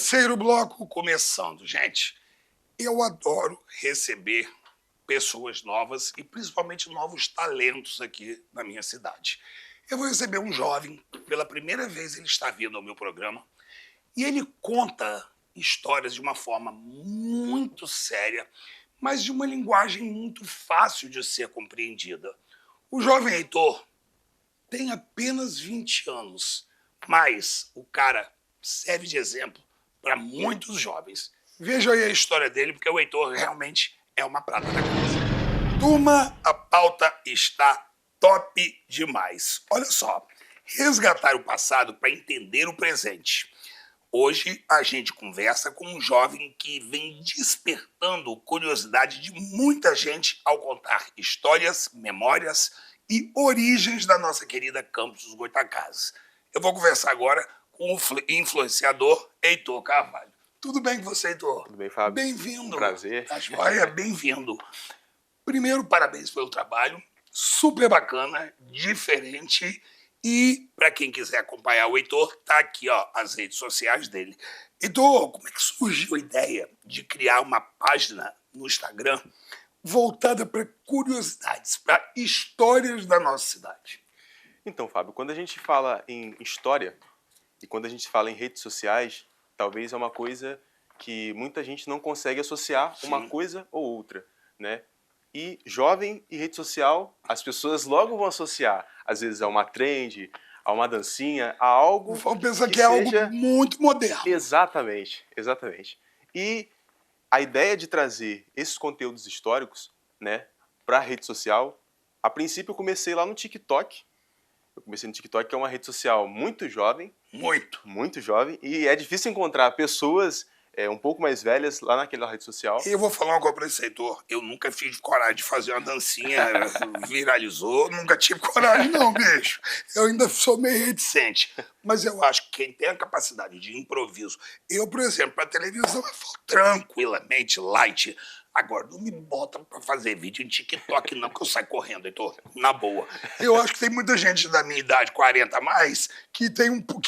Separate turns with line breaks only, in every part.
Terceiro bloco começando, gente. Eu adoro receber pessoas novas e principalmente novos talentos aqui na minha cidade. Eu vou receber um jovem, pela primeira vez ele está vindo ao meu programa, e ele conta histórias de uma forma muito séria, mas de uma linguagem muito fácil de ser compreendida. O jovem Heitor tem apenas 20 anos, mas o cara serve de exemplo para muitos jovens. Veja aí a história dele, porque o Heitor realmente é uma prata da casa. Turma, a pauta está top demais. Olha só, resgatar o passado para entender o presente. Hoje a gente conversa com um jovem que vem despertando curiosidade de muita gente ao contar histórias, memórias e origens da nossa querida Campos dos Goytacazes. Eu vou conversar agora com o influenciador Heitor Carvalho. Tudo bem com você, Heitor?
Tudo bem, Fábio?
Bem-vindo.
Um prazer.
Tá joia? Bem-vindo. Primeiro, parabéns pelo trabalho. Super bacana, diferente. E, para quem quiser acompanhar o Heitor, tá aqui, ó, as redes sociais dele. Heitor, como é que surgiu a ideia de criar uma página no Instagram voltada para curiosidades, para histórias da nossa cidade?
Então, Fábio, quando a gente fala em história e quando a gente fala em redes sociais, talvez é uma coisa que muita gente não consegue associar uma coisa ou outra, né? E jovem e rede social, as pessoas logo vão associar, às vezes, a uma trend, a uma dancinha, a algo
Vão pensar que
seja...
é algo muito moderno.
Exatamente, exatamente. E a ideia de trazer esses conteúdos históricos, né, para a rede social, a princípio eu comecei lá no TikTok. Eu comecei no TikTok, que é uma rede social muito jovem. Muito jovem. E é difícil encontrar pessoas um pouco mais velhas lá naquela rede social.
Eu vou falar uma coisa para esse Heitor. Eu nunca fiz coragem de fazer uma dancinha, viralizou. Nunca tive coragem não, bicho. Eu ainda sou meio reticente. Mas eu acho que quem tem a capacidade de improviso... Eu, por exemplo, para televisão, eu falo tranquilamente, light. Agora, não me bota pra fazer vídeo em TikTok, não, que eu saio correndo, Heitor. Na boa. Eu acho que tem muita gente da minha idade, 40 a mais, que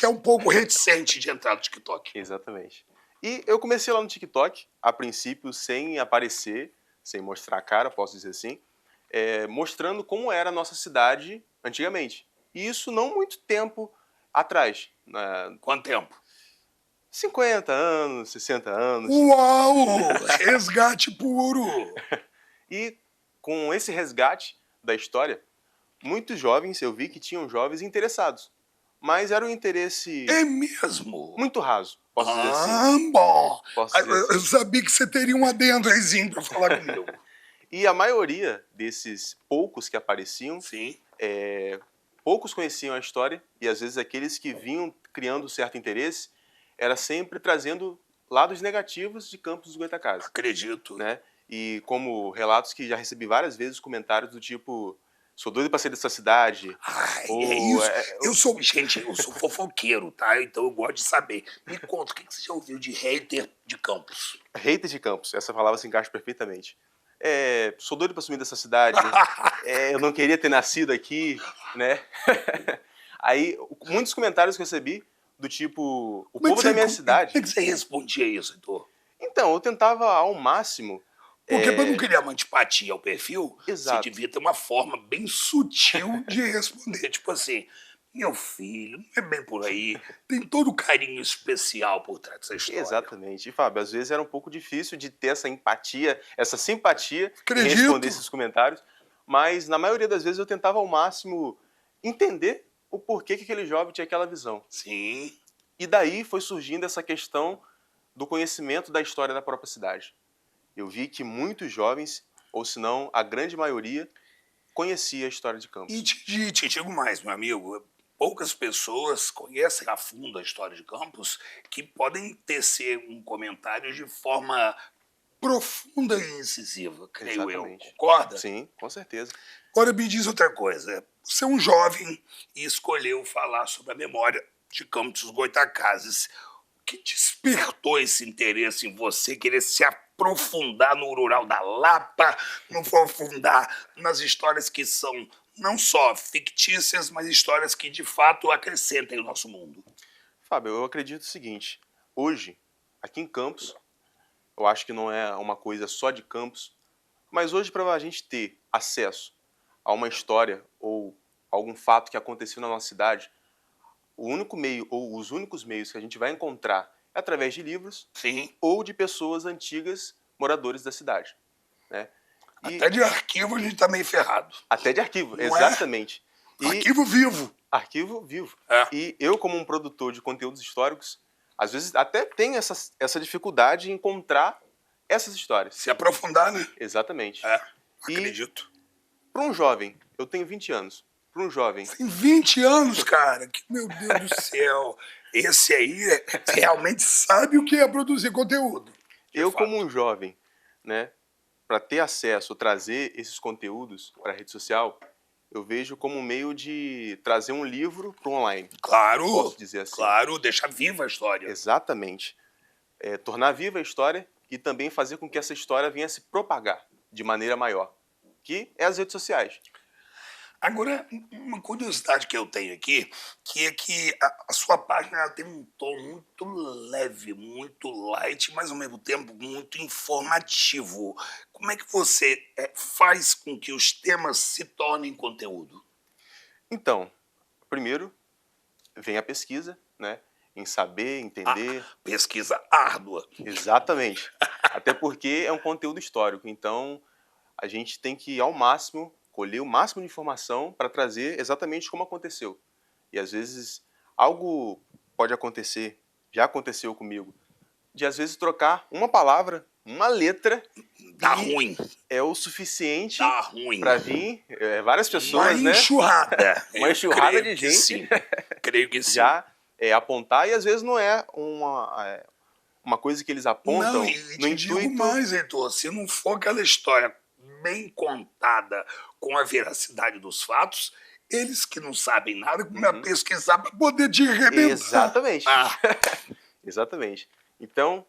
é um pouco reticente de entrar no TikTok.
Exatamente. E eu comecei lá no TikTok, a princípio sem aparecer, sem mostrar a cara, posso dizer assim, mostrando como era a nossa cidade antigamente. E isso não muito tempo atrás.
Quanto tempo?
50 anos, 60 anos.
Uau! Resgate puro!
E com esse resgate da história, muitos jovens, eu vi que tinham jovens interessados. Mas era um interesse...
É mesmo?
Muito raso, posso dizer assim.
Bom!
Posso dizer assim.
Eu sabia que você teria um adendo aizinho pra falar comigo.
E a maioria desses poucos que apareciam,
Sim.
Poucos conheciam a história, e às vezes aqueles que vinham criando certo interesse, era sempre trazendo lados negativos de Campos dos Goytacazes.
Acredito.
Né? E como relatos que já recebi várias vezes, comentários do tipo... Sou doido pra sair dessa cidade.
Ai, é isso. Eu sou fofoqueiro, tá? Então eu gosto de saber. Me conta, o que você já ouviu de hater de Campos?
Hater de Campos, essa palavra se encaixa perfeitamente. Sou doido pra sumir dessa cidade. Eu não queria ter nascido aqui, né? Aí, muitos comentários que eu recebi do tipo, o povo da minha cidade...
Como é que você respondia isso, Heitor?
Então, eu tentava ao máximo...
Porque para não criar uma antipatia ao perfil,
Exato.
você devia ter uma forma bem sutil de responder. Tipo assim, meu filho, não é bem por aí. Tem todo o carinho especial por trás dessa história.
Exatamente. E, Fábio, às vezes era um pouco difícil de ter essa empatia, essa simpatia em
Acredito.
responder esses comentários, mas na maioria das vezes eu tentava ao máximo entender o porquê que aquele jovem tinha aquela visão.
Sim.
E daí foi surgindo essa questão do conhecimento da história da própria cidade. Eu vi que muitos jovens, ou se não a grande maioria, conhecia a história de Campos.
E te digo mais, meu amigo, poucas pessoas conhecem a fundo a história de Campos que podem tecer um comentário de forma profunda e incisiva, creio
Exatamente.
eu. Concorda?
Sim, com certeza.
Agora me diz outra coisa. Você é um jovem e escolheu falar sobre a memória de Campos dos Goytacazes. O que despertou esse interesse em você querer se aprofundar no rural da Lapa, não aprofundar nas histórias que são não só fictícias, mas histórias que de fato acrescentem o nosso mundo?
Fábio, eu acredito o seguinte, hoje aqui em Campos. Eu acho que não é uma coisa só de Campos. Mas hoje, para a gente ter acesso a uma história ou algum fato que aconteceu na nossa cidade, o único meio ou os únicos meios que a gente vai encontrar é através de livros
Sim.
ou de pessoas antigas, moradores da cidade, né?
Até de arquivo a gente tá meio ferrado.
Até de arquivo,
Não é?
exatamente.
Arquivo vivo.
Arquivo vivo.
É.
E eu, como um produtor de conteúdos históricos, às vezes até tenho essa dificuldade em encontrar essas histórias.
Se aprofundar, né?
Exatamente.
É,
E
acredito.
para um jovem, eu tenho 20 anos, para um jovem,
Tem 20 anos, cara. Que, meu Deus do céu. Esse aí realmente sabe o que é produzir conteúdo. De
eu
fato.
como um jovem, né, para ter acesso, trazer esses conteúdos para a rede social, eu vejo como um meio de trazer um livro para o online.
Claro,
Posso dizer assim.
claro, deixa viva a história.
Exatamente. Tornar viva a história e também fazer com que essa história venha se propagar de maneira maior, que é as redes sociais.
Agora, uma curiosidade que eu tenho aqui, que é que a sua página ela tem um tom muito leve, muito light, mas ao mesmo tempo muito informativo. Como é que você faz com que os temas se tornem conteúdo?
Então, primeiro vem a pesquisa, né, em saber, entender.
Pesquisa árdua.
Exatamente. Até porque é um conteúdo histórico, então a gente tem que, ao máximo, colher o máximo de informação para trazer exatamente como aconteceu. E às vezes algo pode acontecer, já aconteceu comigo, de às vezes trocar uma palavra, uma letra,
Dá
e
ruim.
é o suficiente
Dá ruim.
para vir várias
Uma
pessoas, né?
enxurrada.
Uma
Eu
enxurrada
creio
de
que
gente
sim. Creio que sim.
já apontar, e às vezes não é uma coisa que eles apontam
Não, e
no
te digo
intuito.
mais, Heitor, se não for aquela história bem contada com a veracidade dos fatos, eles que não sabem nada, como é pesquisar para poder te arrebentar.
Exatamente. Exatamente. Então,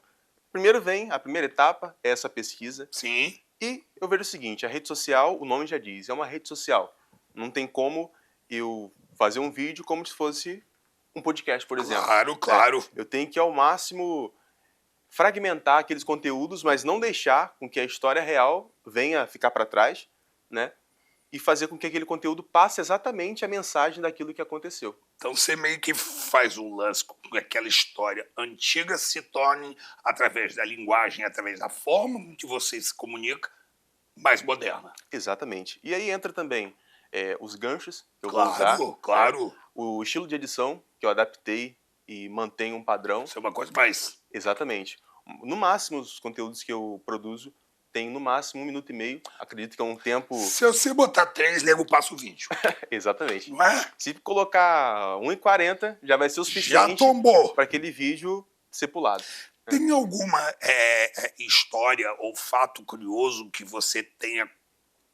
primeiro vem, a primeira etapa é essa pesquisa.
Sim,
E eu vejo o seguinte, a rede social, o nome já diz, é uma rede social. Não tem como eu fazer um vídeo como se fosse um podcast, por exemplo.
claro, claro.
Eu tenho que, ao máximo, fragmentar aqueles conteúdos, mas não deixar com que a história real venha ficar para trás, né? E fazer com que aquele conteúdo passe exatamente a mensagem daquilo que aconteceu.
Então você meio que faz um lance com que aquela história antiga se torne, através da linguagem, através da forma com que você se comunica, mais moderna.
Exatamente. E aí entra também os ganchos que eu vou
Claro,
usar.
claro.
O estilo de edição que eu adaptei e mantenho um padrão.
Isso é uma coisa mais...
Exatamente. No máximo, os conteúdos que eu produzo têm no máximo 1 minuto e meio. Acredito que é um tempo...
Se você botar 3, nego passa o vídeo.
Exatamente.
Não é?
Se colocar 1,40, já vai ser o
Já
suficiente
tombou.
para aquele vídeo ser pulado.
Tem alguma história ou fato curioso que você tenha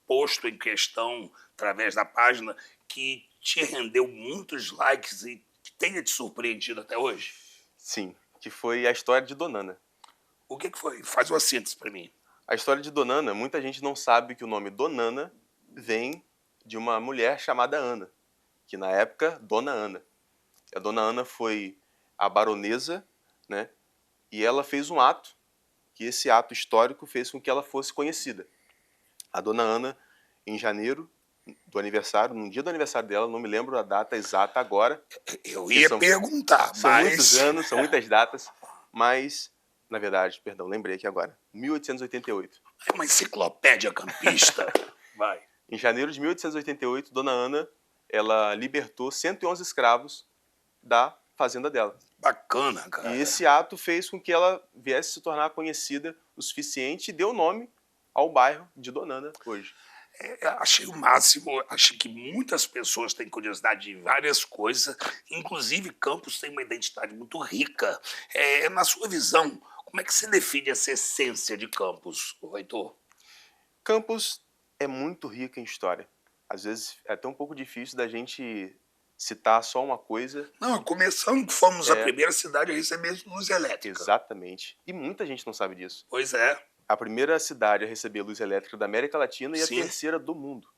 posto em questão através da página que te rendeu muitos likes e que tenha te surpreendido até hoje?
Sim, que foi a história de Donana.
O que foi? Faz uma síntese para mim.
A história de Donana, muita gente não sabe que o nome Donana vem de uma mulher chamada Ana, que na época, Dona Ana. A Dona Ana foi a baronesa, né? E ela fez um ato, que esse ato histórico fez com que ela fosse conhecida. A Dona Ana, em janeiro do aniversário, no dia do aniversário dela, não me lembro a data exata agora.
Eu ia perguntar,
São
mas...
muitos anos, são muitas datas, mas, na verdade, perdão, lembrei aqui agora, 1888.
É uma enciclopédia campista. Vai.
Em janeiro de 1888, Dona Ana, ela libertou 111 escravos da fazenda dela.
Bacana, cara.
E esse ato fez com que ela viesse se tornar conhecida o suficiente e deu nome ao bairro de Donana hoje.
Achei o máximo, achei que muitas pessoas têm curiosidade de várias coisas, inclusive Campos tem uma identidade muito rica. Na sua visão, como é que se define essa essência de Campos, Heitor?
Campos é muito rica em história. Às vezes é até um pouco difícil da gente citar só uma coisa.
Não, começando que fomos a primeira cidade a receber luz elétrica.
Exatamente. E muita gente não sabe disso.
Pois é.
A primeira cidade a receber luz elétrica da América Latina e
Sim.
a terceira do mundo.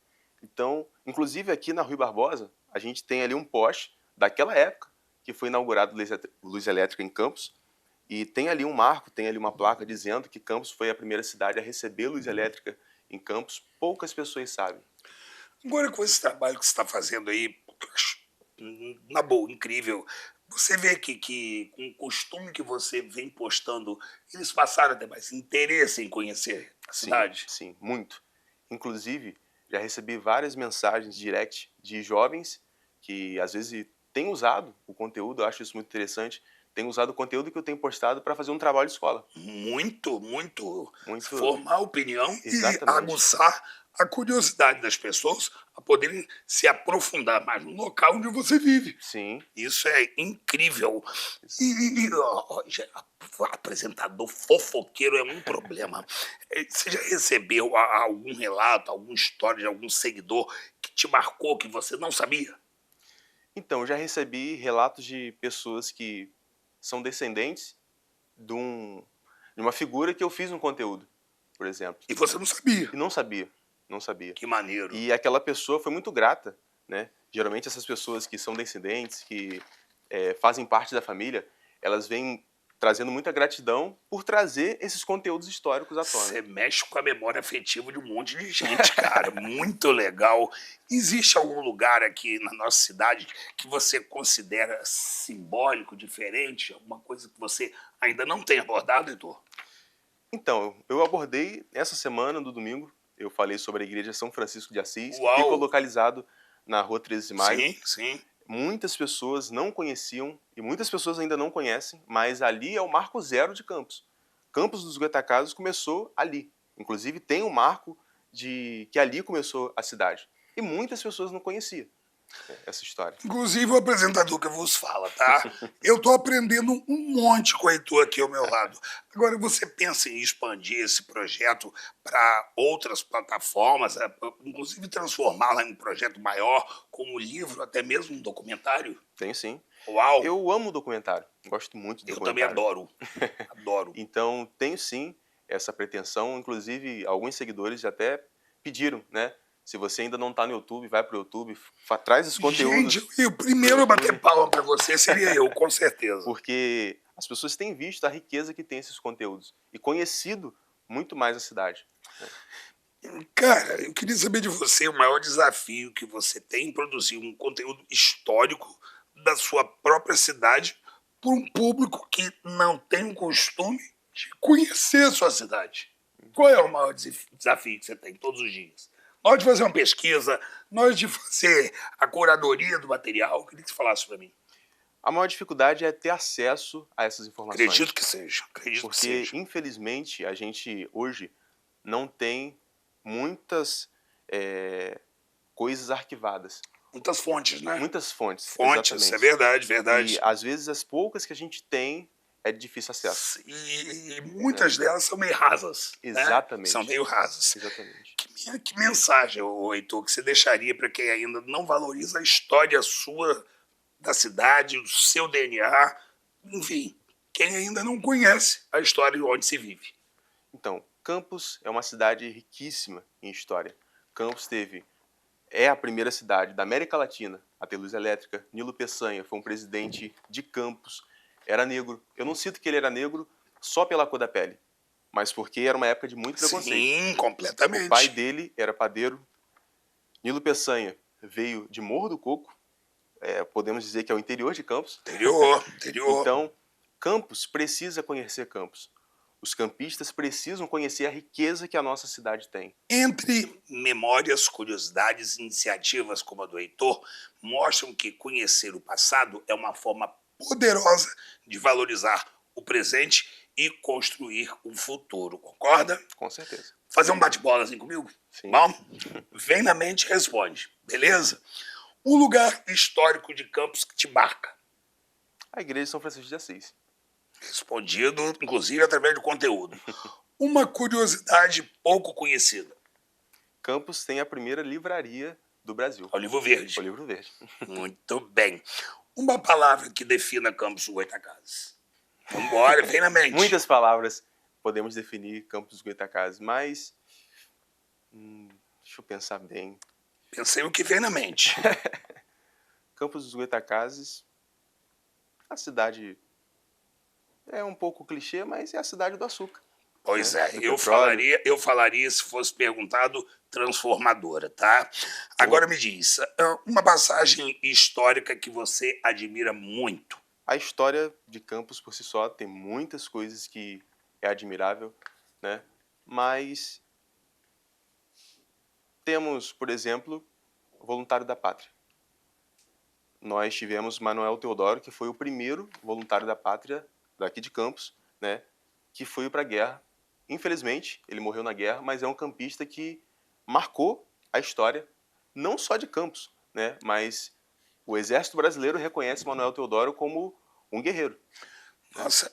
Então, inclusive aqui na Rui Barbosa, a gente tem ali um poste daquela época que foi inaugurado luz elétrica em Campos. E tem ali um marco, tem ali uma placa dizendo que Campos foi a primeira cidade a receber luz elétrica em Campos. Poucas pessoas sabem.
Agora, com esse trabalho que você está fazendo aí, eu acho, na boa, incrível. Você vê que com o costume que você vem postando, eles passaram a ter mais interesse em conhecer a
Sim,
cidade?
sim, muito. Inclusive, já recebi várias mensagens direct de jovens que às vezes têm usado o conteúdo, eu acho isso muito interessante, têm usado o conteúdo que eu tenho postado para fazer um trabalho de escola.
Muito, muito
Muito,
formar opinião e
exatamente.
aguçar a curiosidade das pessoas a poderem se aprofundar mais no local onde você vive.
Sim,
Isso é incrível. Ó, apresentador fofoqueiro é um problema. Você já recebeu algum relato, alguma história de algum seguidor que te marcou, que você não sabia?
então, já recebi relatos de pessoas que são descendentes de, de uma figura que eu fiz um conteúdo, por exemplo.
E você não sabia.
E não sabia, não sabia.
Que maneiro.
E aquela pessoa foi muito grata, né? Geralmente essas pessoas que são descendentes, que fazem parte da família, elas vêm trazendo muita gratidão por trazer esses conteúdos históricos à tona.
Você mexe com a memória afetiva de um monte de gente, cara. Muito legal. Existe algum lugar aqui na nossa cidade que você considera simbólico, diferente? Alguma coisa que você ainda não tem abordado, Heitor?
Então, eu abordei essa semana, no domingo, eu falei sobre a igreja São Francisco de Assis, que fica
Uau!
localizado na rua 13 de Maio.
Sim, sim.
Muitas pessoas não conheciam, e muitas pessoas ainda não conhecem, mas ali é o marco zero de Campos. Campos dos Goytacazes começou ali. Inclusive tem um marco de que ali começou a cidade. E muitas pessoas não conheciam essa história.
Inclusive o apresentador que vos fala, tá? Eu tô aprendendo um monte com o Heitor aqui ao meu lado. Agora, você pensa em expandir esse projeto para outras plataformas, inclusive transformá-la em um projeto maior, como livro, até mesmo um documentário?
Tem sim.
Uau!
Eu amo documentário, gosto muito de
Eu também
documentário.
adoro. Adoro.
Então, tenho sim essa pretensão, inclusive alguns seguidores já até pediram, né? Se você ainda não está no YouTube, vai para o YouTube, traz os
Gente,
conteúdos
e o
pro
primeiro a bater
YouTube,
palma para você seria eu, com certeza.
porque as pessoas têm visto a riqueza que tem esses conteúdos e conhecido muito mais a cidade.
Cara, eu queria saber de você o maior desafio que você tem em produzir um conteúdo histórico da sua própria cidade para um público que não tem o costume de conhecer a sua cidade. Qual é o maior desafio que você tem todos os dias? Na hora de fazer uma pesquisa, na hora de fazer a curadoria do material, eu queria que você falasse para mim.
A maior dificuldade é ter acesso a essas
Acredito
informações,
que seja, acredito que
porque
seja.
infelizmente a gente hoje não tem muitas coisas arquivadas,
Muitas fontes, né?
muitas fontes,
Fontes, é
exatamente.
verdade,
E
verdade.
às vezes as poucas que a gente tem é de difícil acesso.
E
Né?
muitas delas são meio rasas, né? São
Exatamente,
meio rasas.
exatamente.
Que mensagem, Heitor, que você deixaria para quem ainda não valoriza a história sua, da cidade, o seu DNA, enfim, quem ainda não conhece a história de onde se vive?
Então, Campos é uma cidade riquíssima em história. Campos é a primeira cidade da América Latina a ter luz elétrica. Nilo Peçanha foi um presidente de Campos, era negro. Eu não cito que ele era negro só pela cor da pele, mas porque era uma época de muito preconceito.
Sim,
O pai
completamente.
dele era padeiro. Nilo Peçanha veio de Morro do Coco, podemos dizer que é o interior de Campos.
Interior, interior.
Então, Campos precisa conhecer Campos. Os campistas precisam conhecer a riqueza que a nossa cidade tem.
Entre memórias, curiosidades e iniciativas como a do Heitor, mostram que conhecer o passado é uma forma poderosa de valorizar o presente e construir o futuro. Concorda?
Com certeza.
Fazer um bate-bola assim comigo?
Sim.
Bom? Vem na mente e responde. Beleza? Um lugar histórico de Campos que te marca.
A igreja de São Francisco de Assis.
Respondido, inclusive, através do conteúdo. Uma curiosidade pouco conhecida.
Campos tem a primeira livraria do Brasil.
O Livro Verde.
O Livro Verde.
Muito bem. Uma palavra que defina Campos dos Goytacazes. Vambora, vem na mente.
Muitas palavras podemos definir Campos dos Goytacazes, mas deixa eu pensar bem.
Pensei o que vem na mente.
Campos dos Goytacazes, a cidade É um pouco clichê, mas é a cidade do açúcar.
Pois
né?
é,
Do
eu falaria se fosse perguntado transformadora, tá? Agora me diz, uma passagem histórica que você admira muito.
A história de Campos por si só tem muitas coisas que é admirável, né? Mas temos, por exemplo, o Voluntário da Pátria. Nós tivemos Manuel Teodoro, que foi o primeiro voluntário da pátria daqui de Campos, né? Que foi para a guerra. Infelizmente, ele morreu na guerra, mas é um campista que marcou a história, não só de Campos, né? Mas o Exército Brasileiro reconhece Manuel Teodoro como um guerreiro.
Nossa,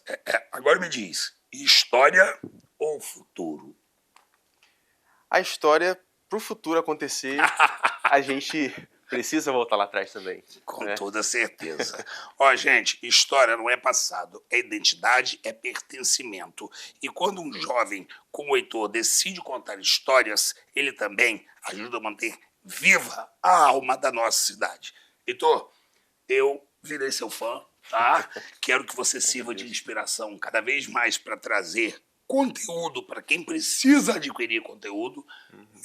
agora me diz, história ou futuro?
A história, para o futuro acontecer, a gente precisa voltar lá atrás também.
Com
né?
toda certeza. Ó, gente, história não é passado, é identidade, é pertencimento. E quando um jovem como o Heitor decide contar histórias, ele também ajuda a manter viva a alma da nossa cidade. Heitor, eu virei seu fã, tá? Quero que você sirva de inspiração cada vez mais para trazer conteúdo para quem precisa adquirir conteúdo.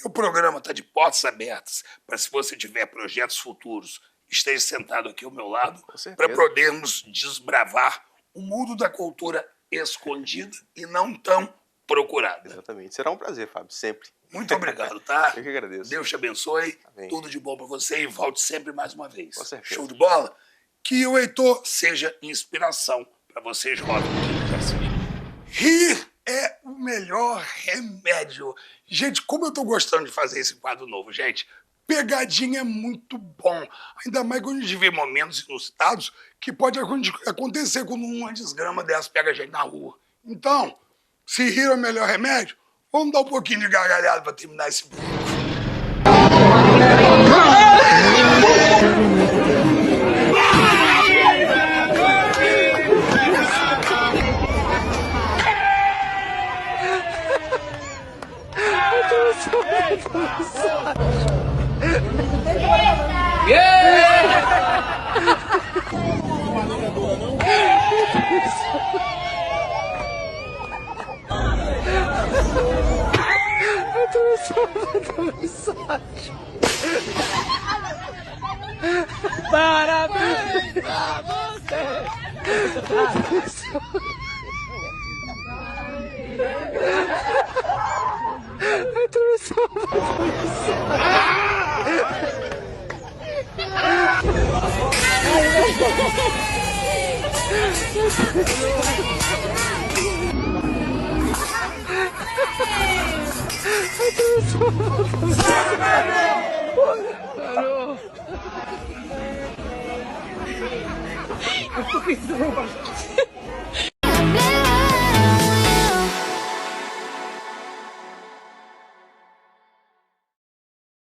O programa está de portas abertas para, se você tiver projetos futuros, esteja sentado aqui ao meu lado para podermos desbravar o mundo da cultura escondida e não tão procurada.
Exatamente. Será um prazer, Fábio, sempre.
Muito obrigado, tá?
Eu que agradeço.
Deus te abençoe.
Amém.
Tudo de bom para você e volte sempre mais uma vez.
Com certeza.
Show de bola? Que o Heitor seja inspiração para você, jovem que quer se ver. Rir é o melhor remédio. Gente, como eu tô gostando de fazer esse quadro novo, gente. Pegadinha é muito bom. Ainda mais quando a gente vê momentos inusitados que pode acontecer quando uma desgrama dessa pega a gente na rua. Então, se rir é o melhor remédio, vamos dar um pouquinho de gargalhada pra terminar esse vídeo.
Parabéns pra você! Parou!